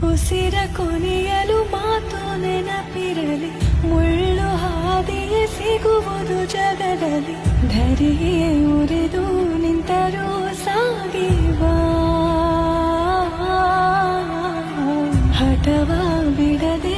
ಉಸಿರ ಕೊನೆಯಲು ಮಾತು ನೆನಪಿರಲಿ, ಮುಳ್ಳು ಹಾದಿಯೇ ಸಿಗುವುದು ಜಗದಲ್ಲಿ, ಧರೆಯೇ ಉರಿದು ನಿಂತರೂ ಸಾಗಿವಾ, ಹಠವ ಬಿಡದೆ